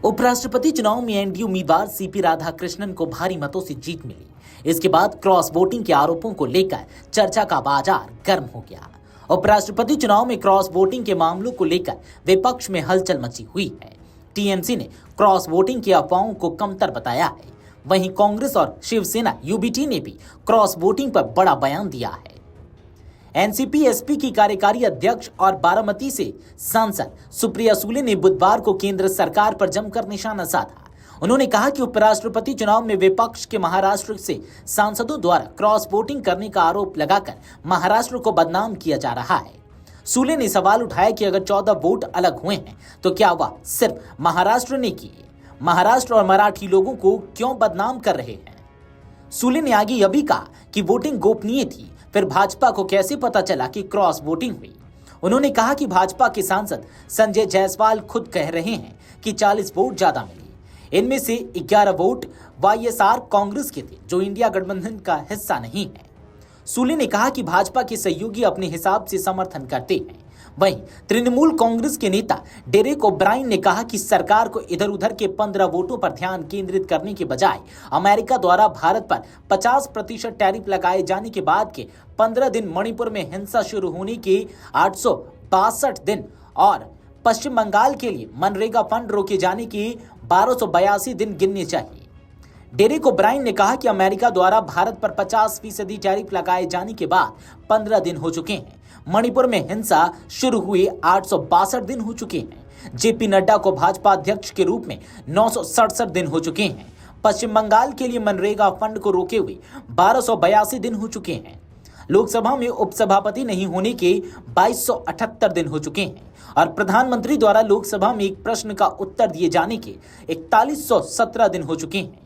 उपराष्ट्रपति चुनाव में एनडीए उम्मीदवार सीपी राधाकृष्णन को भारी मतों से जीत मिली। इसके बाद क्रॉस वोटिंग के आरोपों को लेकर चर्चा का बाजार गर्म हो गया। उपराष्ट्रपति चुनाव में क्रॉस वोटिंग के मामलों को लेकर विपक्ष में हलचल मची हुई है। टीएमसी ने क्रॉस वोटिंग की अफवाहों को कमतर बताया है। वहीं कांग्रेस और शिवसेना यूबीटी ने भी क्रॉस वोटिंग पर बड़ा बयान दिया है। एनसीपी एसपी की कार्यकारी अध्यक्ष और बारामती से सांसद सुप्रिया सुले ने बुधवार को केंद्र सरकार पर जमकर निशाना साधा। उन्होंने कहा कि उपराष्ट्रपति चुनाव में विपक्ष के महाराष्ट्र से सांसदों द्वारा क्रॉस वोटिंग करने का आरोप लगाकर महाराष्ट्र को बदनाम किया जा रहा है। सुले ने सवाल उठाया कि अगर 14 वोट अलग हुए हैं तो क्या वह सिर्फ महाराष्ट्र ने किए? महाराष्ट्र और मराठी लोगों को क्यों बदनाम कर रहे हैं? सुले ने आगे यह भी कहा कि वोटिंग गोपनीय थी, फिर भाजपा को कैसे पता चला कि क्रॉस वोटिंग हुई? उन्होंने कहा कि भाजपा के सांसद संजय जायसवाल खुद कह रहे हैं कि 40 वोट ज्यादा मिले। इनमें से 11 वोट वाईएसआर कांग्रेस के थे, जो इंडिया गठबंधन का हिस्सा नहीं है। सुले ने कहा कि भाजपा के सहयोगी अपने हिसाब से समर्थन करते हैं। वहीं तृणमूल कांग्रेस के नेता डेरेक ओब्रायन ने कहा कि सरकार को इधर उधर के 15 वोटों पर ध्यान केंद्रित करने के बजाय अमेरिका द्वारा भारत पर 50% टैरिफ लगाए जाने के बाद के 15 दिन, मणिपुर में हिंसा शुरू होने के 862 दिन और पश्चिम बंगाल के लिए मनरेगा फंड रोके जाने के 1282 दिन गिनने चाहिए। डेरेक ओब्रायन ने कहा कि अमेरिका द्वारा भारत पर 50% टैरिफ लगाए जाने के बाद 15 दिन हो चुके हैं। मणिपुर में हिंसा शुरू हुए 862 दिन हो चुके हैं। जेपी नड्डा को भाजपा अध्यक्ष के रूप में 967 दिन हो चुके हैं। पश्चिम बंगाल के लिए मनरेगा फंड को रोके हुए 1282 दिन हो चुके हैं। लोकसभा में उपसभापति नहीं होने के 2278 दिन हो चुके हैं और प्रधानमंत्री द्वारा लोकसभा में एक प्रश्न का उत्तर दिए जाने के 4117 दिन हो चुके हैं।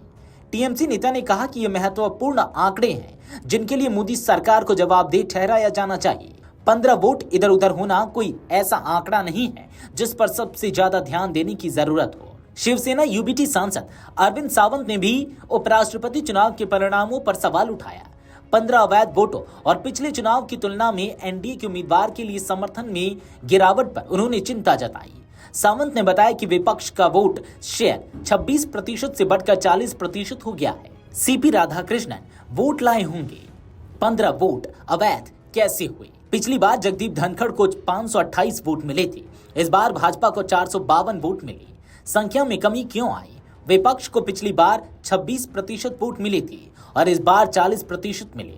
टीएमसी नेता ने कहा कि ये महत्वपूर्ण आंकड़े हैं जिनके लिए मोदी सरकार को जवाबदेह ठहराया जाना चाहिए। 15 वोट इधर उधर होना कोई ऐसा आंकड़ा नहीं है जिस पर सबसे ज्यादा ध्यान देने की जरूरत हो। शिवसेना यूबीटी सांसद अरविंद सावंत ने भी उपराष्ट्रपति चुनाव के परिणामों पर सवाल उठाया। 15 अवैध वोटों और पिछले चुनाव की तुलना में एनडीए के उम्मीदवार के लिए समर्थन में गिरावट पर उन्होंने चिंता जताई। सावंत ने बताया कि विपक्ष का वोट शेयर 26% से बढ़कर 40% हो गया है। सीपी राधाकृष्णन वोट लाए होंगे, 15 वोट अवैध कैसे हुए? पिछली बार जगदीप धनखड़ को 528 वोट मिले थे, इस बार भाजपा को 452 वोट मिले। संख्या में कमी क्यों आई? विपक्ष को पिछली बार 26% वोट मिले थे और इस बार 40% मिले।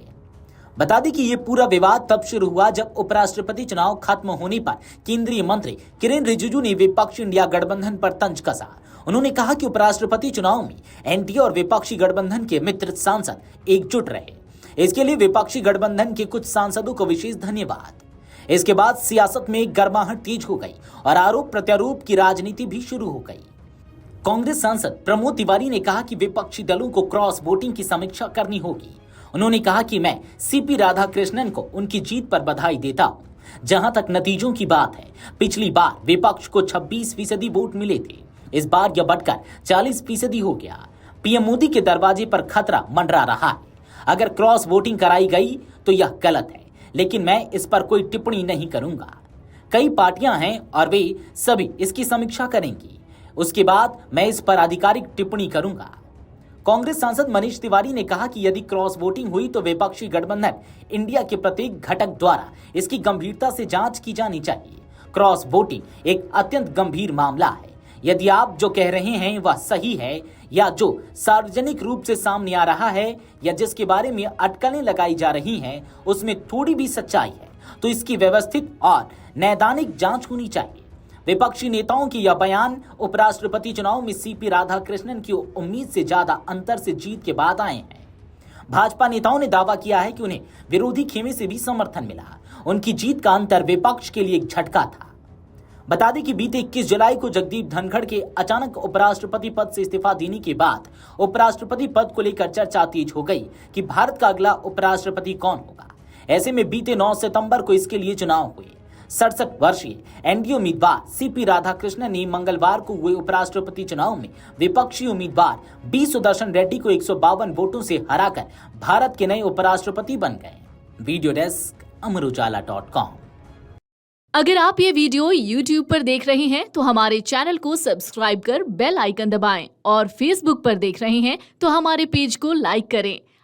बता दें कि ये पूरा विवाद तब शुरू हुआ जब उपराष्ट्रपति चुनाव खत्म होने पर केंद्रीय मंत्री किरेन रिजिजू ने विपक्षी इंडिया गठबंधन पर तंज कसा। उन्होंने कहा कि उपराष्ट्रपति चुनाव में एनडीए और विपक्षी गठबंधन के मित्र सांसद एकजुट रहे। इसके लिए विपक्षी गठबंधन के कुछ सांसदों को विशेष धन्यवाद। इसके बाद सियासत में गर्माहट तेज हो गई और आरोप प्रत्यारोप की राजनीति भी शुरू हो गई। कांग्रेस सांसद प्रमोद तिवारी ने कहा कि विपक्षी दलों को क्रॉस वोटिंग की समीक्षा करनी होगी। उन्होंने कहा कि मैं सीपी राधाकृष्णन को उनकी जीत पर बधाई देता हूं। जहां तक नतीजों की बात है, पिछली बार विपक्ष को 26% वोट मिले थे, इस बार यह बढ़कर 40% हो गया। पीएम मोदी के दरवाजे पर खतरा मंडरा रहा है। अगर क्रॉस वोटिंग कराई गई तो यह गलत है, लेकिन मैं इस पर कोई टिप्पणी नहीं करूंगा। कई पार्टियां हैं और वे सभी इसकी समीक्षा करेंगी, उसके बाद मैं इस पर आधिकारिक टिप्पणी करूंगा। कांग्रेस सांसद मनीष तिवारी ने कहा कि यदि क्रॉस वोटिंग हुई तो विपक्षी गठबंधन इंडिया के प्रत्येक घटक द्वारा इसकी गंभीरता से जांच की जानी चाहिए। क्रॉस वोटिंग एक अत्यंत गंभीर मामला है। यदि आप जो कह रहे हैं वह सही है या जो सार्वजनिक रूप से सामने आ रहा है या जिसके बारे में अटकलें लगाई जा रही हैं उसमें थोड़ी भी सच्चाई है तो इसकी व्यवस्थित और नैदानिक जांच होनी चाहिए। विपक्षी नेताओं की यह बयान उपराष्ट्रपति चुनाव में सीपी राधाकृष्णन की उम्मीद से ज्यादा अंतर से जीत के बाद आए हैं। भाजपा नेताओं ने दावा किया है कि उन्हें विरोधी खेमे से भी समर्थन मिला। उनकी जीत का अंतर विपक्ष के लिए एक झटका था। बता दें कि बीते 21 जुलाई को जगदीप धनखड़ के अचानक उपराष्ट्रपति पद से इस्तीफा देने के बाद उपराष्ट्रपति पद को लेकर चर्चा तेज हो गई कि भारत का अगला उपराष्ट्रपति कौन होगा। ऐसे में बीते 9 सितंबर को इसके लिए चुनाव हुए। 67 वर्षीय एनडीए उम्मीदवार सीपी राधाकृष्णन ने मंगलवार को हुए उपराष्ट्रपति चुनाव में विपक्षी उम्मीदवार बी सुदर्शन रेड्डी को 152 वोटों से हराकर भारत के नए उपराष्ट्रपति बन गए। वीडियो डेस्क अमर उजाला.com। अगर आप ये वीडियो YouTube पर देख रहे हैं तो हमारे चैनल को सब्सक्राइब कर बेल आइकन दबाएं और Facebook पर देख रहे हैं तो हमारे पेज को लाइक करें।